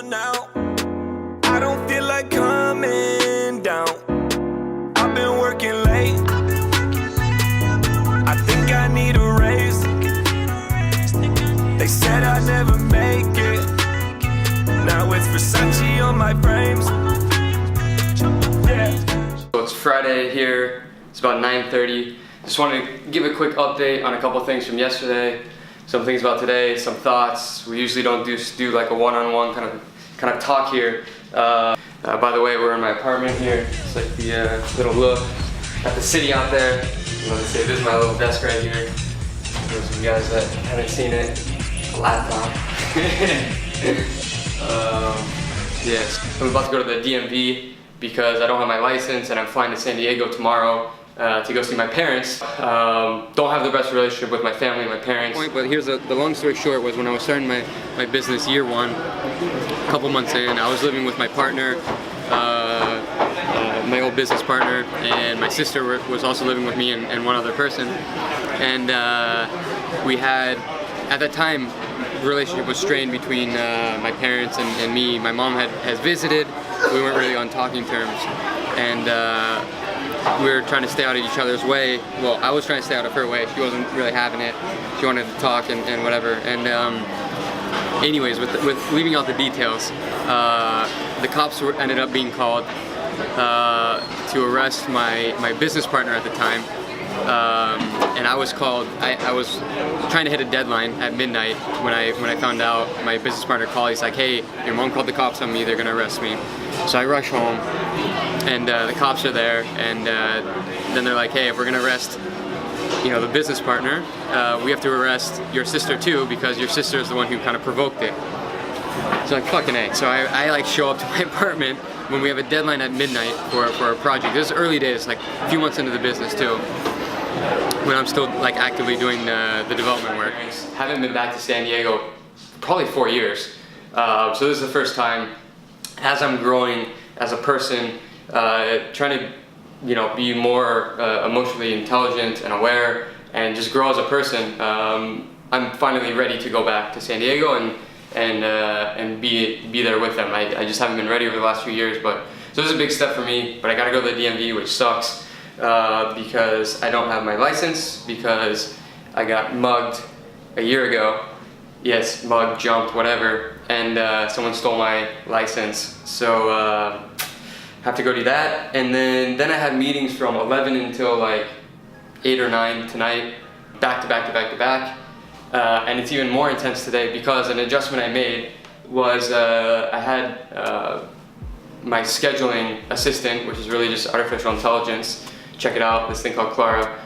now. I don't feel like coming down. I've been working late. I think I need a raise. They said I'd never make it. Now it's Versace on my frames. Yeah. So it's Friday here. It's about 9:30. Just wanted to give a quick update on a couple things from yesterday, some things about today, some thoughts. We usually don't do like a one-on-one kind of talk here. By the way, we're in my apartment here. It's like the little look at the city out there. Let's say this is my little desk right here. For those of you guys that haven't seen it, a laptop. Yes, I'm about to go to the DMV because I don't have my license and I'm flying to San Diego tomorrow to go see my parents. Don't have the best relationship with my family and my parents. But here's the long story short was when I was starting my business year one, a couple months in, I was living with my partner, my old business partner, and my sister was also living with me and one other person. And we had, at that time, the relationship was strained between my parents and me. My mom has visited. We weren't really on talking terms. And we were trying to stay out of each other's way. Well, I was trying to stay out of her way. She wasn't really having it. She wanted to talk and whatever. And anyways, with leaving out the details, the cops ended up being called to arrest my business partner at the time. And I was called. I was trying to hit a deadline at midnight when I found out. My business partner called. He's like, "Hey, your mom called the cops on me. They're gonna arrest me." So I rush home, and the cops are there. And then they're like, "Hey, if we're gonna arrest, the business partner, we have to arrest your sister too because your sister is the one who kind of provoked it." So like fucking A. So I like show up to my apartment when we have a deadline at midnight for a project. This is early days, like a few months into the business too, when I'm still like actively doing the development work. Haven't been back to San Diego probably 4 years. So this is the first time as I'm growing as a person, trying to be more emotionally intelligent and aware and just grow as a person. I'm finally ready to go back to San Diego and be there with them. I just haven't been ready over the last few years, so this is a big step for me, but I gotta go to the DMV, which sucks. Because I don't have my license, because I got mugged a year ago. Yes, mugged, jumped, whatever, and someone stole my license. So have to go do that, and then I had meetings from 11 until like 8 or 9 tonight, back to back to back to back, and it's even more intense today because an adjustment I made was I had my scheduling assistant, which is really just artificial intelligence. Check it out, this thing called Clara,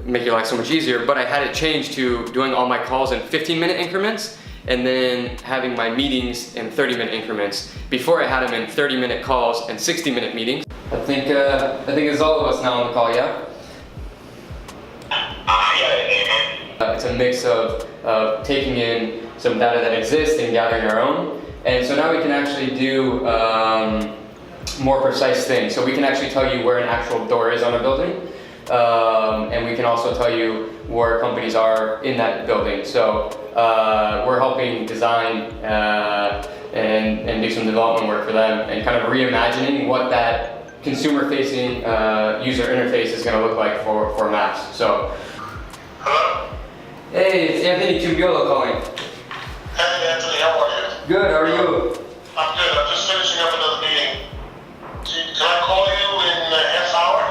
make your life so much easier, but I had it changed to doing all my calls in 15-minute increments and then having my meetings in 30-minute increments. Before I had them in 30-minute calls and 60-minute meetings. I think it's all of us now on the call, yeah? It's a mix of taking in some data that exists and gathering our own. And so now we can actually do more precise things. So we can actually tell you where an actual door is on a building, and we can also tell you where companies are in that building. So we're helping design and do some development work for them and kind of reimagining what that consumer-facing user interface is going to look like for maps. So, hello? Hey, it's Anthony Tubiolo calling. Hey Anthony, how are you? Good, how are you? I'm good, I'm just finishing up another meeting. Can I call you in a half hour?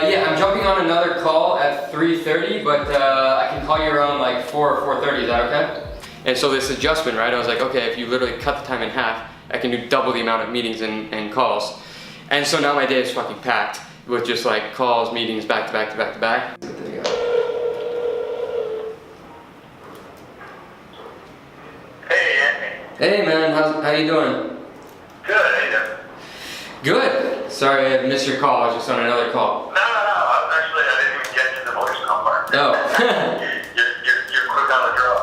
Yeah, I'm jumping on another call at 3:30, but I can call you around like 4 or 4:30, is that okay? And so this adjustment, right, I was like, okay, if you literally cut the time in half, I can do double the amount of meetings and calls. And so now my day is fucking packed with just like calls, meetings, back to back to back to back. Hey Anthony. Hey man, how you doing? Good, how you doing? Good. Sorry I missed your call, I was just on another call. No, I didn't even get to the voicemail part. Oh. you're quick on the draw.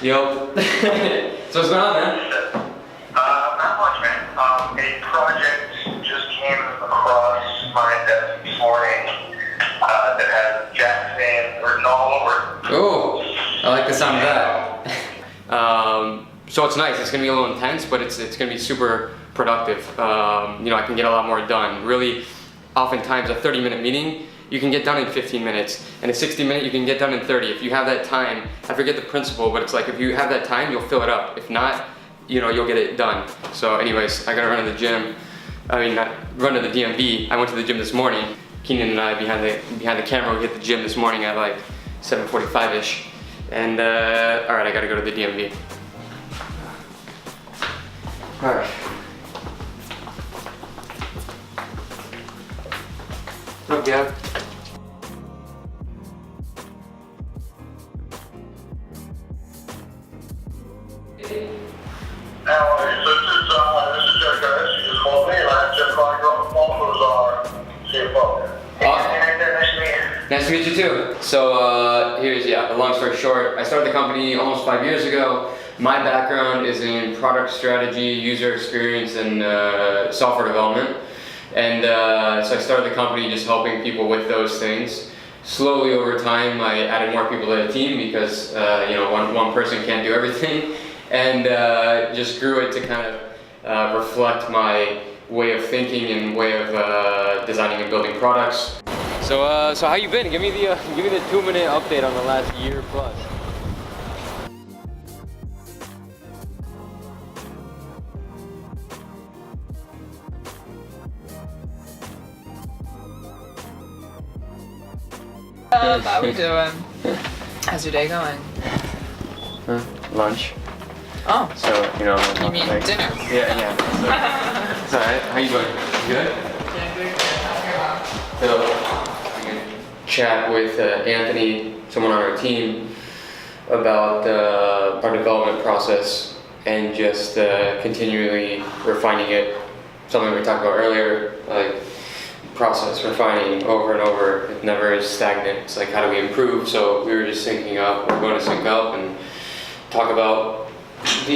Yup. So what's going on, man? Not much, man. A project just came across my desk this morning that has Jackson written all over it. Oh, I like the sound of that. so it's nice. It's gonna be a little intense, but it's gonna be super productive. You know, I can get a lot more done. Really, oftentimes a 30-minute meeting you can get done in 15 minutes, and a 60-minute you can get done in 30. If you have that time, I forget the principle, but it's like if you have that time, you'll fill it up. If not, you know, you'll get it done. So anyways, I gotta run to the gym. I mean, not run to the DMV. I went to the gym this morning. Keenan and I behind the camera, we hit the gym this morning at like 7:45-ish. And all right, I gotta go to the DMV. All right. What up, Gab? Nice to meet you too. So here's, a long story short, I started the company almost 5 years ago. My background is in product strategy, user experience, and software development. And so I started the company just helping people with those things. Slowly over time, I added more people to the team because you know, one person can't do everything. And just grew it to kind of reflect my way of thinking and way of designing and building products. So how you been? Give me the 2-minute update on the last year plus. How we doing? How's your day going? Lunch. Oh. So, you know. You mean like, dinner? Yeah. So, it's alright. How you doing? Good? So, I can chat with Anthony, someone on our team, about our development process and just continually refining it. Something we talked about earlier, like process refining over and over. It never is stagnant. It's like, how do we improve? So we were just syncing up. We're going to sync up and talk about the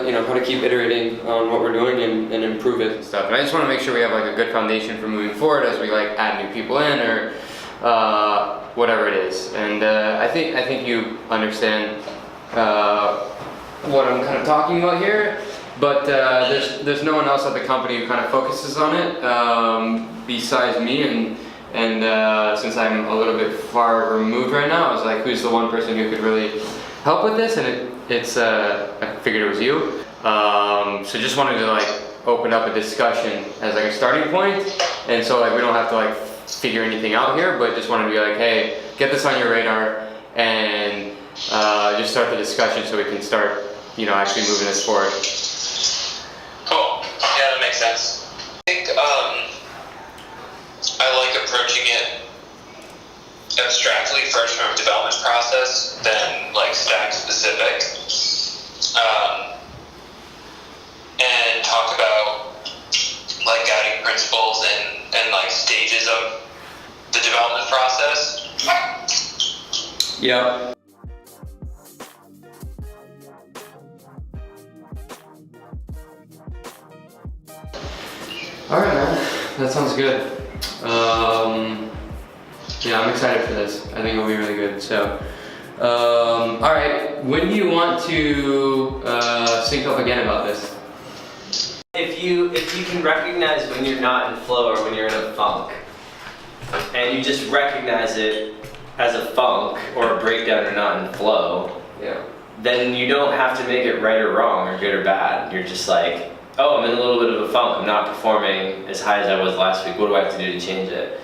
you know, how to keep iterating on what we're doing and improve it and stuff. And I just want to make sure we have like a good foundation for moving forward as we like add new people in or whatever it is. And I think you understand what I'm kind of talking about here. But there's no one else at the company who kind of focuses on it besides me, and since I'm a little bit far removed right now, I was like, who's the one person who could really help with this? And it's I figured it was you. So just wanted to like open up a discussion as like a starting point, and so like we don't have to like figure anything out here, but just wanted to be like, hey, get this on your radar and just start the discussion so we can start, you know, actually moving this forward. Cool. Yeah, that makes sense. I think I like approaching it abstractly first from a development process, then like stack specific, and talk about like guiding principles and like stages of the development process. Yep. All right, man. That sounds good. Yeah, I'm excited for this. I think it'll be really good. So, all right. When do you want to sync up again about this? If you can recognize when you're not in flow or when you're in a funk, and you just recognize it as a funk or a breakdown or not in flow, then you don't have to make it right or wrong or good or bad. You're just like, oh, I'm in a little bit of a funk. I'm not performing as high as I was last week. What do I have to do to change it?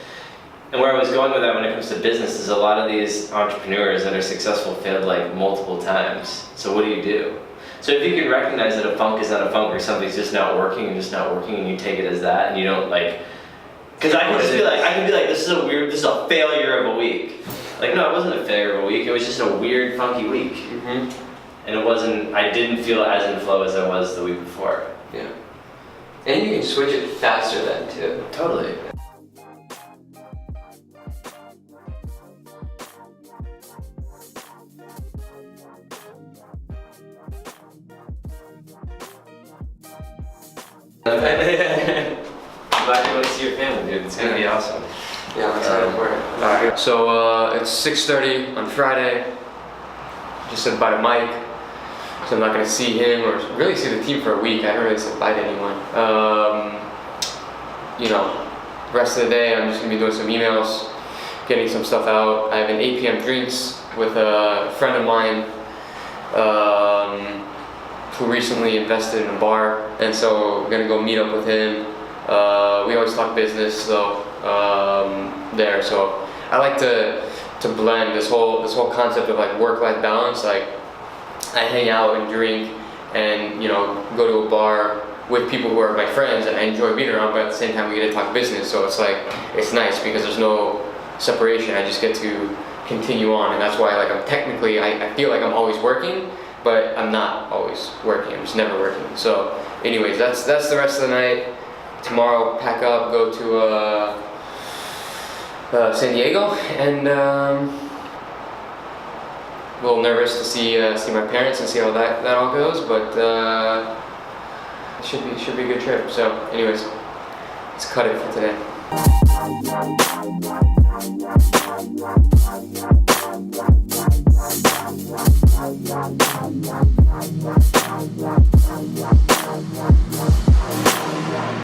And where I was going with that when it comes to business is a lot of these entrepreneurs that are successful failed like multiple times. So what do you do? So if you can recognize that a funk is not a funk or something's just not working and you take it as that and you don't like, because I can be like, this is a failure of a week. Like, no, it wasn't a failure of a week. It was just a weird, funky week. Mm-hmm. And I didn't feel as in flow as I was the week before. Yeah. And you can switch it faster then too. Totally. I'm glad you want to see your family, dude. It's gonna be awesome. Yeah, I'm excited for it. Alright. So it's 6:30 on Friday. Just said bye to Mike. so I'm not gonna see him or really see the team for a week. I haven't really said bye to anyone. You know, rest of the day I'm just gonna be doing some emails, getting some stuff out. I have an 8 p.m. drinks with a friend of mine who recently invested in a bar, and so we're gonna go meet up with him. We always talk business though there, so I like to blend this whole concept of like work-life balance. Like I hang out and drink and, you know, go to a bar with people who are my friends and I enjoy being around, but at the same time we get to talk business, so it's like, it's nice because there's no separation. I just get to continue on, and that's why like I'm technically, I feel like I'm always working, but I'm not always working. I'm just never working. So anyways, that's the rest of the night. Tomorrow pack up, go to San Diego, and a little nervous to see my parents and see how that all goes, but it should be a good trip. So anyways, let's cut it for today.